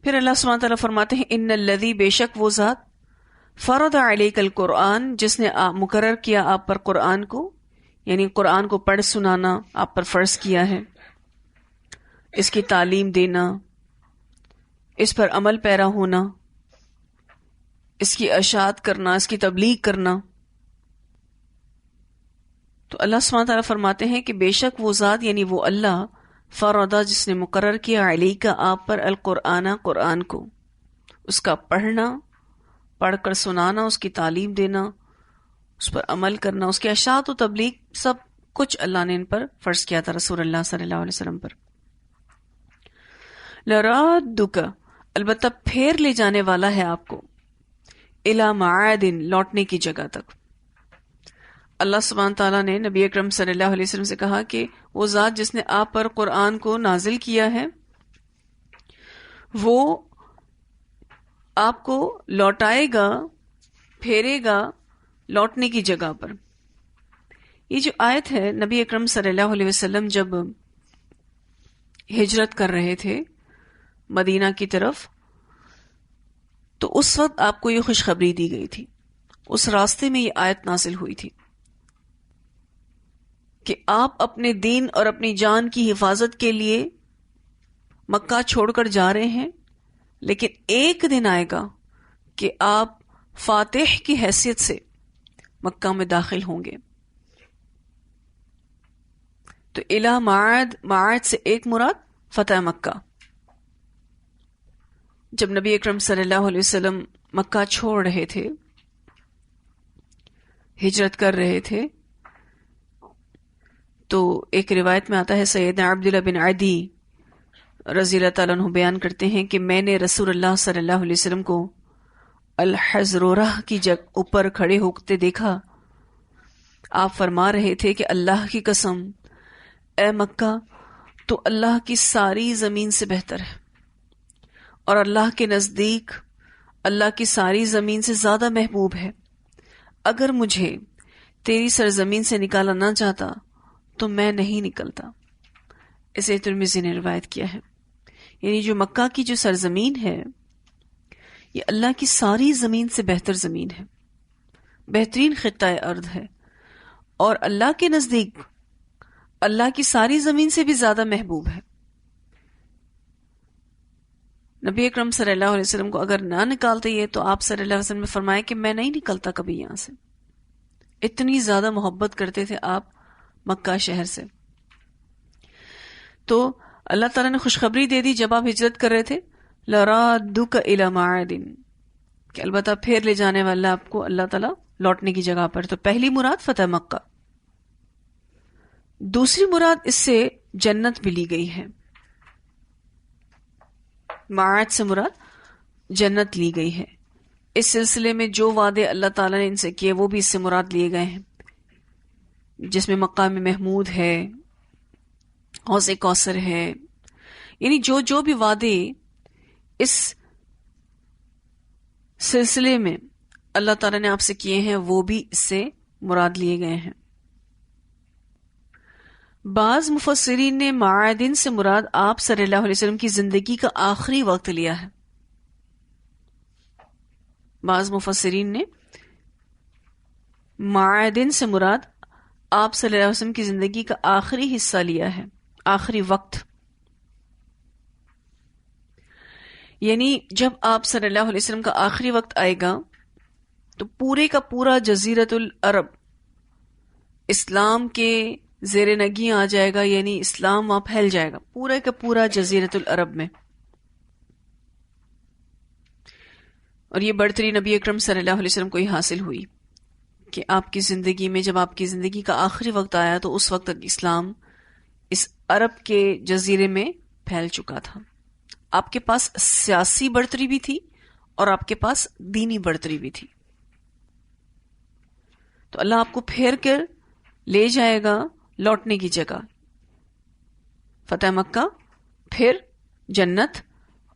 پھر اللہ سبحانہ تعالیٰ فرماتے ہیں ان الذی، بے شک وہ ذات، فرض علیک القرآن، جس نے مقرر کیا آپ پر قرآن کو، یعنی قرآن کو پڑھ سنانا آپ پر فرض کیا ہے، اس کی تعلیم دینا، اس پر عمل پیرا ہونا، اس کی اشاعت کرنا، اس کی تبلیغ کرنا. تو اللہ سبحانہ تعالیٰ فرماتے ہیں کہ بے شک وہ ذات، یعنی وہ اللہ، فرضا، جس نے مقرر کیا، علیک، آپ پر، القرآن، قرآن کو، اس کا پڑھنا، پڑھ کر سنانا، اس کی تعلیم دینا، اس پر عمل کرنا، اس کی اشاعت و تبلیغ، سب کچھ اللہ نے ان پر فرض کیا تھا رسول اللہ صلی اللہ علیہ وسلم پر. لرادک، البتہ پھیر لے جانے والا ہے آپ کو، الی معاد، لوٹنے کی جگہ تک. اللہ سبحانہ تعالیٰ نے نبی اکرم صلی اللہ علیہ وسلم سے کہا کہ وہ ذات جس نے آپ پر قرآن کو نازل کیا ہے وہ آپ کو لوٹائے گا، پھیرے گا لوٹنے کی جگہ پر. یہ جو آیت ہے، نبی اکرم صلی اللہ علیہ وسلم جب ہجرت کر رہے تھے مدینہ کی طرف، تو اس وقت آپ کو یہ خوشخبری دی گئی تھی. اس راستے میں یہ آیت نازل ہوئی تھی کہ آپ اپنے دین اور اپنی جان کی حفاظت کے لیے مکہ چھوڑ کر جا رہے ہیں، لیکن ایک دن آئے گا کہ آپ فاتح کی حیثیت سے مکہ میں داخل ہوں گے. تو الہ معاد، معاد سے ایک مراد فتح مکہ. جب نبی اکرم صلی اللہ علیہ وسلم مکہ چھوڑ رہے تھے، ہجرت کر رہے تھے، تو ایک روایت میں آتا ہے، سیدنا عبداللہ بن عدی رضی اللہ تعالیٰ عنہ بیان کرتے ہیں کہ میں نے رسول اللہ صلی اللہ علیہ وسلم کو الحزرورہ کی جگہ اوپر کھڑے ہوتے دیکھا. آپ فرما رہے تھے کہ اللہ کی قسم، اے مکہ تو اللہ کی ساری زمین سے بہتر ہے، اور اللہ کے نزدیک اللہ کی ساری زمین سے زیادہ محبوب ہے. اگر مجھے تیری سرزمین سے نکالا نہ جاتا تو میں نہیں نکلتا. اسے ترمذی نے روایت کیا ہے. یعنی جو مکہ کی جو سرزمین ہے، یہ اللہ کی ساری زمین سے بہتر زمین ہے، بہترین خطہ ارض ہے، اور اللہ کے نزدیک اللہ کی ساری زمین سے بھی زیادہ محبوب ہے. نبی اکرم صلی اللہ علیہ وسلم کو اگر نہ نکالتے یہ، تو آپ صلی اللہ علیہ وسلم نے فرمایا کہ میں نہیں نکلتا کبھی یہاں سے. اتنی زیادہ محبت کرتے تھے آپ مکہ شہر سے. تو اللہ تعالیٰ نے خوشخبری دے دی جب آپ ہجرت کر رہے تھے، لَرَادُّكَ إِلَى مَعَادٍ، کہ البتہ پھیر لے جانے والا آپ کو اللہ تعالیٰ لوٹنے کی جگہ پر. تو پہلی مراد فتح مکہ، دوسری مراد اس سے جنت بھی لی گئی ہے. معاد سے مراد جنت لی گئی ہے. اس سلسلے میں جو وعدے اللہ تعالیٰ نے ان سے کیے وہ بھی اس سے مراد لیے گئے ہیں، جس میں مقام محمود ہے، حوض کوثر ہے. یعنی جو بھی وعدے اس سلسلے میں اللہ تعالیٰ نے آپ سے کیے ہیں وہ بھی اس سے مراد لیے گئے ہیں. بعض مفسرین نے معادن سے مراد آپ صلی اللہ علیہ وسلم کی زندگی کا آخری وقت لیا ہے. بعض مفسرین نے معادن سے مراد آپ صلی اللہ علیہ وسلم کی زندگی کا آخری حصہ لیا ہے، آخری وقت. یعنی جب آپ صلی اللہ علیہ وسلم کا آخری وقت آئے گا تو پورے کا پورا جزیرۃ العرب اسلام کے زیر نگی آ جائے گا، یعنی اسلام وہاں پھیل جائے گا پورے کا پورا جزیرۃ العرب میں. اور یہ بڑھتری نبی اکرم صلی اللہ علیہ وسلم کو ہی حاصل ہوئی کہ آپ کی زندگی میں جب آپ کی زندگی کا آخری وقت آیا تو اس وقت تک اسلام اس عرب کے جزیرے میں پھیل چکا تھا. آپ کے پاس سیاسی بڑھتری بھی تھی اور آپ کے پاس دینی بڑھتری بھی تھی. تو اللہ آپ کو پھیر کر لے جائے گا لوٹنے کی جگہ، فتح مکہ، پھر جنت،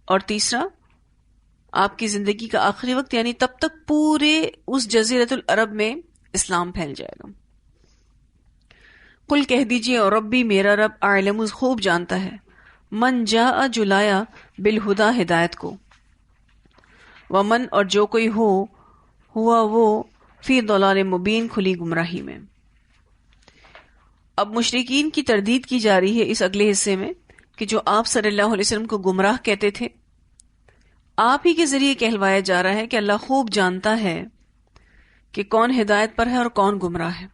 اور تیسرا آپ کی زندگی کا آخری وقت، یعنی تب تک پورے اس جزیرۃ العرب میں اسلام پھیل جائے گا. قل کہہ دیجئے، اور ربی، میرا رب، اعلم، خوب جانتا ہے، من جاء، جو لایا، بالہدا ہدایت کو، ومن اور جو کوئی ہوا وہ فی ضلال مبین کھلی گمراہی میں۔ اب مشرکین کی تردید کی جا رہی ہے اس اگلے حصے میں کہ جو آپ صلی اللہ علیہ وسلم کو گمراہ کہتے تھے، آپ ہی کے ذریعے کہلوایا جا رہا ہے کہ اللہ خوب جانتا ہے کہ کون ہدایت پر ہے اور کون گمراہ ہے،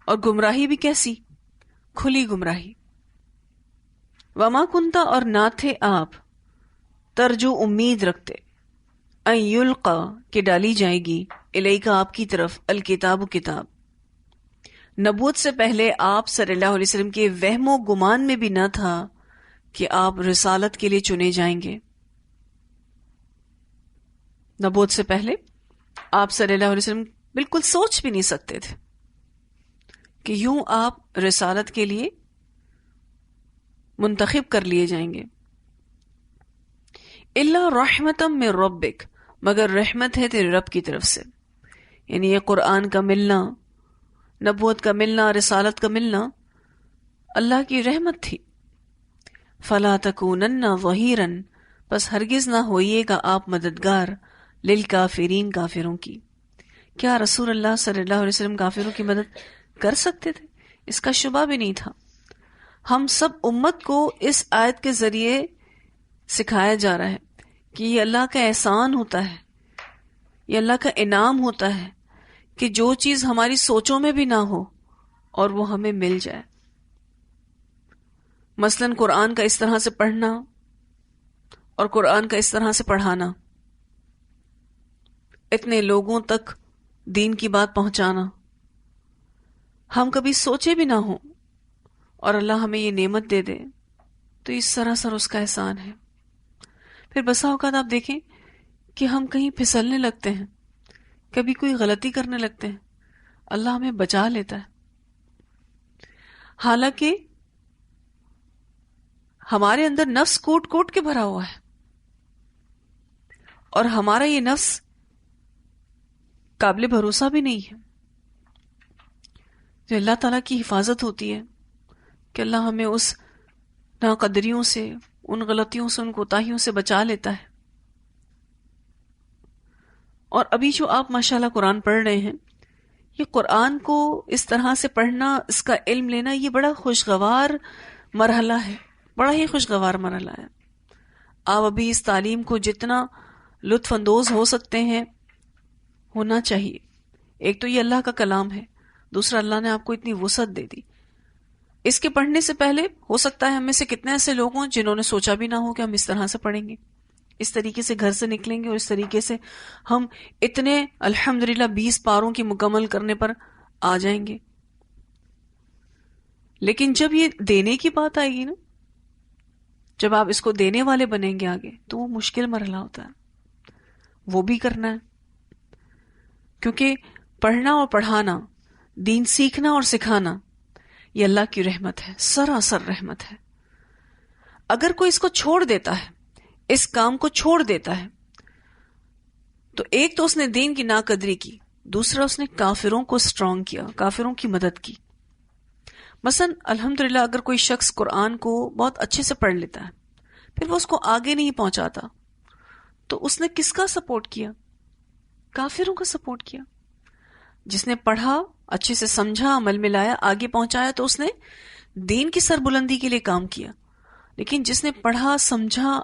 اور گمراہی بھی کیسی، کھلی گمراہی۔ وما کنتا اور نہ تھے آپ، ترجو امید رکھتے، ان یلقا کہ ڈالی جائے گی، الیکا آپ کی طرف، الکتاب کتاب۔ نبوت سے پہلے آپ صلی اللہ علیہ وسلم کے وہم و گمان میں بھی نہ تھا کہ آپ رسالت کے لیے چنے جائیں گے۔ نبوت سے پہلے آپ صلی اللہ علیہ وسلم بالکل سوچ بھی نہیں سکتے تھے کہ یوں آپ رسالت کے لیے منتخب کر لیے جائیں گے۔ الا رحمتا من ربک، مگر رحمت ہے تیرے رب کی طرف سے، یعنی یہ قرآن کا ملنا، نبوت کا ملنا، رسالت کا ملنا اللہ کی رحمت تھی۔ فلا تکونن ظہیرا، پس ہرگز نہ ہوئیے گا آپ مددگار، للکافرین کافروں کی۔ کیا رسول اللہ صلی اللہ علیہ وسلم کافروں کی مدد کر سکتے تھے؟ اس کا شبہ بھی نہیں تھا۔ ہم سب امت کو اس آیت کے ذریعے سکھایا جا رہا ہے کہ یہ اللہ کا احسان ہوتا ہے، یہ اللہ کا انعام ہوتا ہے کہ جو چیز ہماری سوچوں میں بھی نہ ہو اور وہ ہمیں مل جائے۔ مثلاً قرآن کا اس طرح سے پڑھنا اور قرآن کا اس طرح سے پڑھانا، اتنے لوگوں تک دین کی بات پہنچانا، ہم کبھی سوچے بھی نہ ہوں اور اللہ ہمیں یہ نعمت دے دے تو اس سراسر اس کا احسان ہے۔ پھر بسا اوقات آپ دیکھیں کہ ہم کہیں پھسلنے لگتے ہیں، کبھی کوئی غلطی کرنے لگتے ہیں، اللہ ہمیں بچا لیتا ہے، حالانکہ ہمارے اندر نفس کوٹ کوٹ کے بھرا ہوا ہے، اور ہمارا یہ نفس قابل بھروسہ بھی نہیں ہے۔ جو اللہ تعالیٰ کی حفاظت ہوتی ہے کہ اللہ ہمیں اس ناقدریوں سے، ان غلطیوں سے، ان کوتاہیوں سے بچا لیتا ہے۔ اور ابھی جو آپ ماشاءاللہ قرآن پڑھ رہے ہیں، یہ قرآن کو اس طرح سے پڑھنا، اس کا علم لینا، یہ بڑا خوشگوار مرحلہ ہے، بڑا ہی خوشگوار مرحلہ ہے۔ آپ ابھی اس تعلیم کو جتنا لطف اندوز ہو سکتے ہیں ہونا چاہیے۔ ایک تو یہ اللہ کا کلام ہے، دوسرا اللہ نے آپ کو اتنی وسعت دے دی۔ اس کے پڑھنے سے پہلے ہو سکتا ہے ہم میں سے کتنے ایسے لوگ ہوں جنہوں نے سوچا بھی نہ ہو کہ ہم اس طرح سے پڑھیں گے، اس طریقے سے گھر سے نکلیں گے اور اس طریقے سے ہم اتنے الحمدللہ 20 پاروں کی مکمل کرنے پر آ جائیں گے۔ لیکن جب یہ دینے کی بات آئے گی نا، جب آپ اس کو دینے والے بنیں گے آگے، تو وہ مشکل مرحلہ ہوتا ہے، وہ بھی کرنا ہے۔ کیونکہ پڑھنا اور پڑھانا، دین سیکھنا اور سکھانا، یہ اللہ کی رحمت ہے، سراسر رحمت ہے۔ اگر کوئی اس کو چھوڑ دیتا ہے، اس کام کو چھوڑ دیتا ہے، تو ایک تو اس نے دین کی ناقدری کی، دوسرا اس نے کافروں کو سٹرونگ کیا، کافروں کی مدد کی۔ مثلا الحمدللہ اگر کوئی شخص قرآن کو بہت اچھے سے پڑھ لیتا ہے، پھر وہ اس کو آگے نہیں پہنچاتا، تو اس نے کس کا سپورٹ کیا؟ کافروں کا سپورٹ کیا۔ جس نے پڑھا، اچھے سے سمجھا، عمل میں لایا، آگے پہنچایا، تو اس نے دین کی سربلندی کے لیے کام کیا۔ لیکن جس نے پڑھا، سمجھا،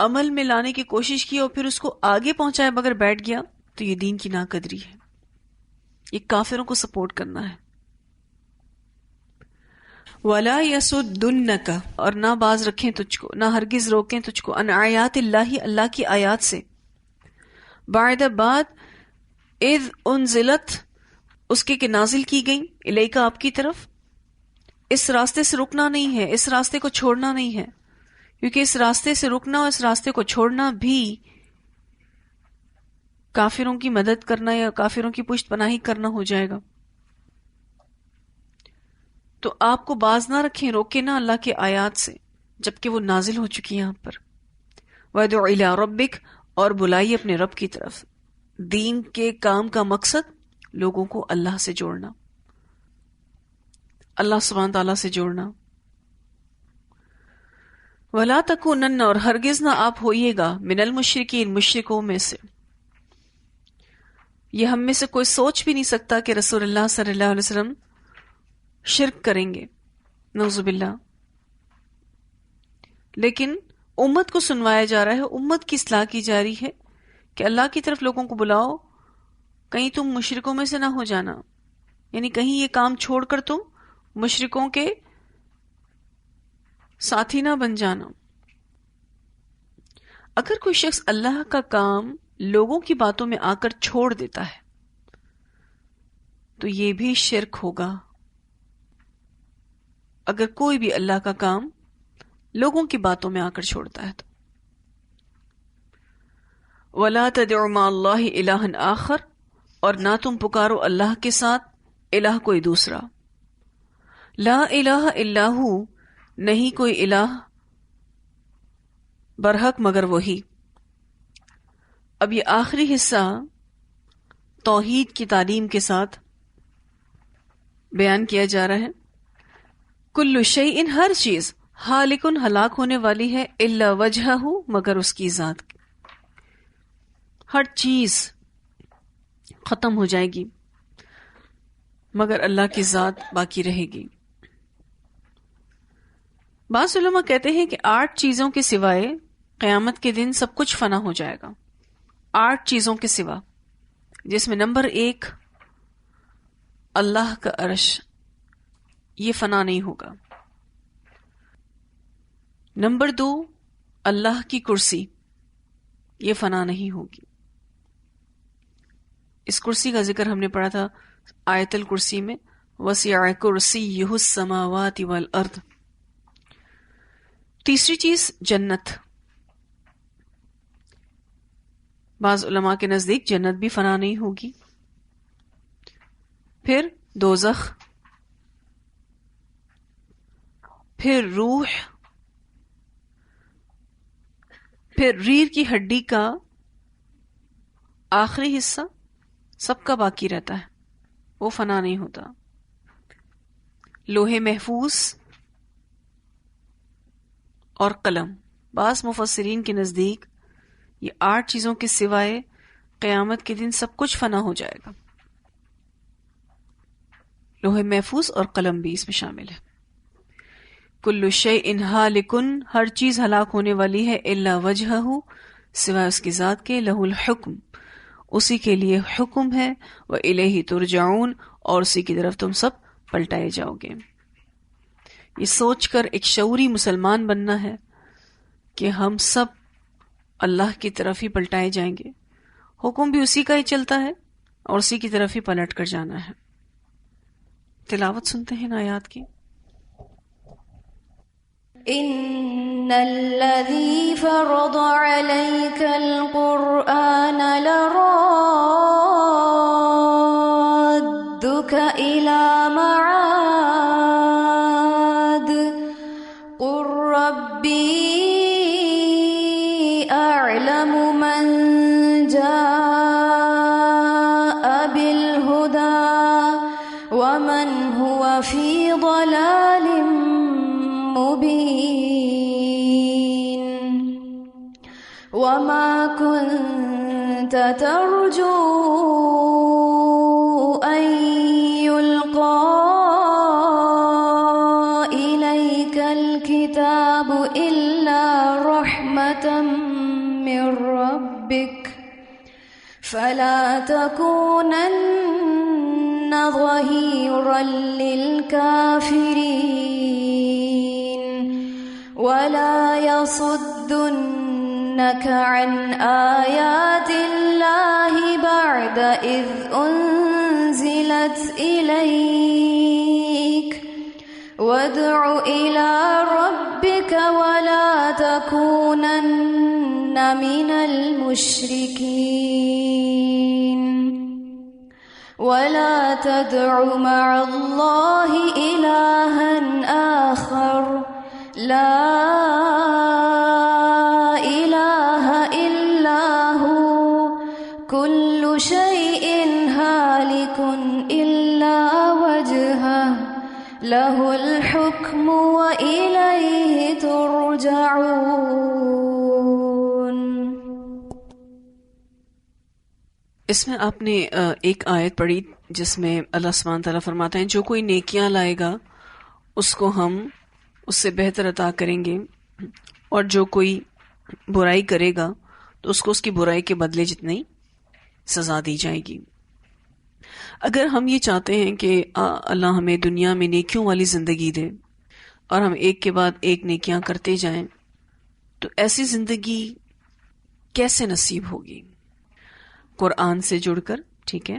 عمل میں لانے کی کوشش کی اور پھر اس کو آگے پہنچایا بغیر بیٹھ گیا، تو یہ دین کی ناقدری ہے، یہ کافروں کو سپورٹ کرنا ہے۔ وَلَا يَسُدُّنَّكَ اور نہ باز رکھیں تجھ کو، نہ ہرگز روکیں تجھ کو، ان آیات اللہ، اللہ کی آیات سے، بعد بعد، اذ انزلت، اس کے کہ نازل کی گئیں، الیکا آپ کی طرف۔ اس راستے سے رکنا نہیں ہے، اس راستے کو چھوڑنا نہیں ہے، کیونکہ اس راستے سے رکنا اور اس راستے کو چھوڑنا بھی کافروں کی مدد کرنا یا کافروں کی پشت پناہی کرنا ہو جائے گا۔ تو آپ کو باز نہ رکھیں، روکے نہ اللہ کے آیات سے جبکہ وہ نازل ہو چکی ہیں آپ پر۔ وَادْعُ إِلَىٰ رَبِّكَ اور بلائیے اپنے رب کی طرف۔ دین کے کام کا مقصد لوگوں کو اللہ سے جوڑنا، اللہ سبحانہ تعالیٰ سے جوڑنا۔ وَلَا تَكُونَنَّ، اور ہرگز نہ آپ ہوئیے گا، من المشرکین، مشرکوں میں سے. یہ ہم میں سے کوئی سوچ بھی نہیں سکتا کہ رسول اللہ صلی اللہ علیہ وسلم شرک کریں گے، نعوذ باللہ. لیکن امت کو سنوایا جا رہا ہے، امت کی اصلاح کی جا رہی ہے کہ اللہ کی طرف لوگوں کو بلاؤ، کہیں تم مشرکوں میں سے نہ ہو جانا، یعنی کہیں یہ کام چھوڑ کر تم مشرکوں کے ساتھی نہ بن جانا. اگر کوئی شخص اللہ کا کام لوگوں کی باتوں میں آ کر چھوڑ دیتا ہے تو یہ بھی شرک ہوگا. اگر کوئی بھی اللہ کا کام لوگوں کی باتوں میں آ کر چھوڑتا ہے تو. وَلَا تَدْعُ مَعَ اللَّهِ إِلَٰهًا آخر، اور نہ تم پکارو اللہ کے ساتھ الہ کوئی دوسرا. لا الہ الا ہو، نہیں کوئی الہ برحق مگر وہی. اب یہ آخری حصہ توحید کی تعلیم کے ساتھ بیان کیا جا رہا ہے. کل شیء، ہر چیز، ہالکن، ہلاک ہونے والی ہے، الا وجہہ، مگر اس کی ذات. ہر چیز ختم ہو جائے گی مگر اللہ کی ذات باقی رہے گی. بعض علماء کہتے ہیں کہ 8 چیزوں کے سوائے قیامت کے دن سب کچھ فنا ہو جائے گا. 8 چیزوں کے سوا، جس میں نمبر 1 اللہ کا عرش، یہ فنا نہیں ہوگا. نمبر 2 اللہ کی کرسی، یہ فنا نہیں ہوگی. اس کرسی کا ذکر ہم نے پڑھا تھا آیت الکرسی میں، وسع کرسیہ السماوات والارض. تیسری چیز جنت. بعض علماء کے نزدیک جنت بھی فنا نہیں ہوگی. پھر دوزخ، پھر روح، پھر ریڑھ کی ہڈی کا آخری حصہ سب کا باقی رہتا ہے، وہ فنا نہیں ہوتا. لوح محفوظ اور قلم. بعض مفسرین کے نزدیک یہ 8 چیزوں کے سوائے قیامت کے دن سب کچھ فنا ہو جائے گا. لوح محفوظ اور قلم بھی اس میں شامل ہے. کل شیء ہالک، ہر چیز ہلاک ہونے والی ہے، الا وجہہ، سوائے اس کی ذات کے، لہ الحکم، اسی کے لیے حکم ہے، وإلیہ ترجعون، اور اسی کی طرف تم سب پلٹائے جاؤ گے. یہ سوچ کر ایک شعوری مسلمان بننا ہے کہ ہم سب اللہ کی طرف ہی پلٹائے جائیں گے. حکم بھی اسی کا ہی چلتا ہے اور اسی کی طرف ہی پلٹ کر جانا ہے. تلاوت سنتے ہیں آیات کی. إن الذي فرض عليك القرآن لرادك إلى معاد قل ربي أعلم من جاء بالهدى ومن هو في ضلال مبين وما كنت ترجو أن يلقى إليك الكتاب إلا رحمة من ربك فلا تكونن ظهيرا للكافرين ولا يصدنك عن آيات الله بعد إذ أنزلت إليك وادع إلى ربك ولا تكونن من المشركين ولا تدع مع الله إلها آخر لا إله إلا هو كل شيء هالك إلا وجهه لَهُ الْحُكْمُ وَإِلَيْهِ تُرْجَعُونَ۔ اس میں آپ نے ایک آیت پڑھی جس میں اللہ سبحانہ تعالیٰ فرماتے ہیں جو کوئی نیکیاں لائے گا اس کو ہم اس سے بہتر عطا کریں گے، اور جو کوئی برائی کرے گا تو اس کو اس کی برائی کے بدلے جتنی سزا دی جائے گی۔ اگر ہم یہ چاہتے ہیں کہ اللہ ہمیں دنیا میں نیکیوں والی زندگی دے اور ہم ایک کے بعد ایک نیکیاں کرتے جائیں، تو ایسی زندگی کیسے نصیب ہوگی؟ قرآن سے جڑ کر، ٹھیک ہے،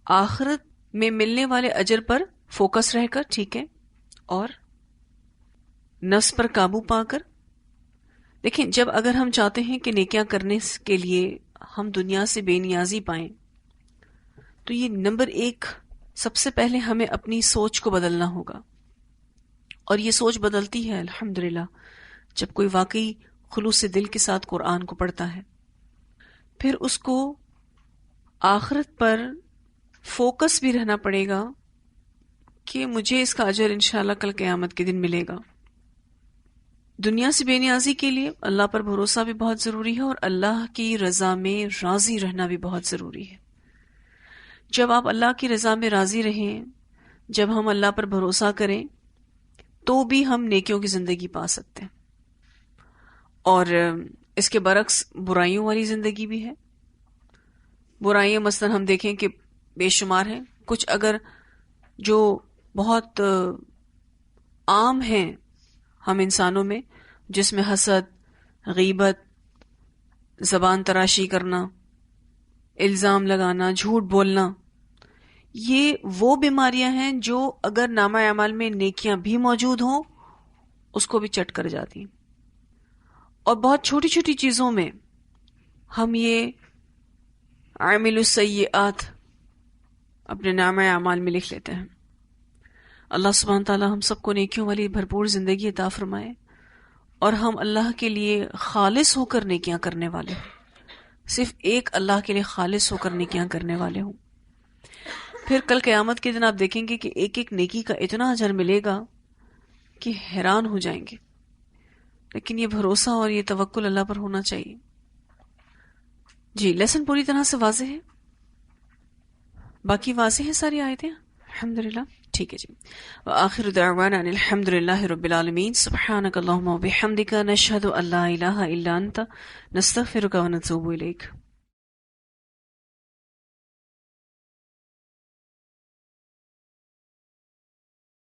آخرت میں ملنے والے اجر پر فوکس رہ کر، ٹھیک ہے، اور نفس پر قابو پا کر۔ دیکھیں، جب اگر ہم چاہتے ہیں کہ نیکیاں کرنے کے لیے ہم دنیا سے بے نیازی پائیں، تو یہ نمبر ایک، سب سے پہلے ہمیں اپنی سوچ کو بدلنا ہوگا، اور یہ سوچ بدلتی ہے الحمدللہ جب کوئی واقعی خلوص دل کے ساتھ قرآن کو پڑھتا ہے۔ پھر اس کو آخرت پر فوکس بھی رہنا پڑے گا کہ مجھے اس کا اجر انشاءاللہ کل قیامت کے دن ملے گا۔ دنیا سے بے نیازی کے لیے اللہ پر بھروسہ بھی بہت ضروری ہے، اور اللہ کی رضا میں راضی رہنا بھی بہت ضروری ہے۔ جب آپ اللہ کی رضا میں راضی رہیں، جب ہم اللہ پر بھروسہ کریں، تو بھی ہم نیکیوں کی زندگی پا سکتے ہیں۔ اور اس کے برعکس برائیوں والی زندگی بھی ہے۔ برائیاں مثلا ہم دیکھیں کہ بے شمار ہیں، کچھ اگر جو بہت عام ہیں ہم انسانوں میں، جس میں حسد، غیبت، زبان تراشی کرنا، الزام لگانا، جھوٹ بولنا، یہ وہ بیماریاں ہیں جو اگر نامہ اعمال میں نیکیاں بھی موجود ہوں اس کو بھی چٹ کر جاتی ہیں۔ اور بہت چھوٹی چھوٹی چیزوں میں ہم یہ عامل السیئات اپنے نامہ اعمال میں لکھ لیتے ہیں۔ اللہ سبحانہ تعالیٰ ہم سب کو نیکیوں والی بھرپور زندگی عطا فرمائے، اور ہم اللہ کے لیے خالص ہو کر نیکیاں کرنے والے ہوں، صرف ایک اللہ کے لیے خالص ہو کر نیکیاں کرنے والے ہوں۔ پھر کل قیامت کے دن آپ دیکھیں گے کہ ایک ایک نیکی کا اتنا اجر ملے گا کہ حیران ہو جائیں گے۔ لیکن یہ بھروسہ اور یہ توکل اللہ پر ہونا چاہیے۔ جی، لیسن پوری طرح سے واضح ہے؟ باقی واضح ہے ساری آیتیں؟ الحمدللہ، ٹھیک ہے جی۔ وآخر دعوانا ان الحمدللہ رب العالمین، سبحانک اللہم وبحمدک، نشہد ان لا الہ الا انت، نستغفرک ونتوب الیک۔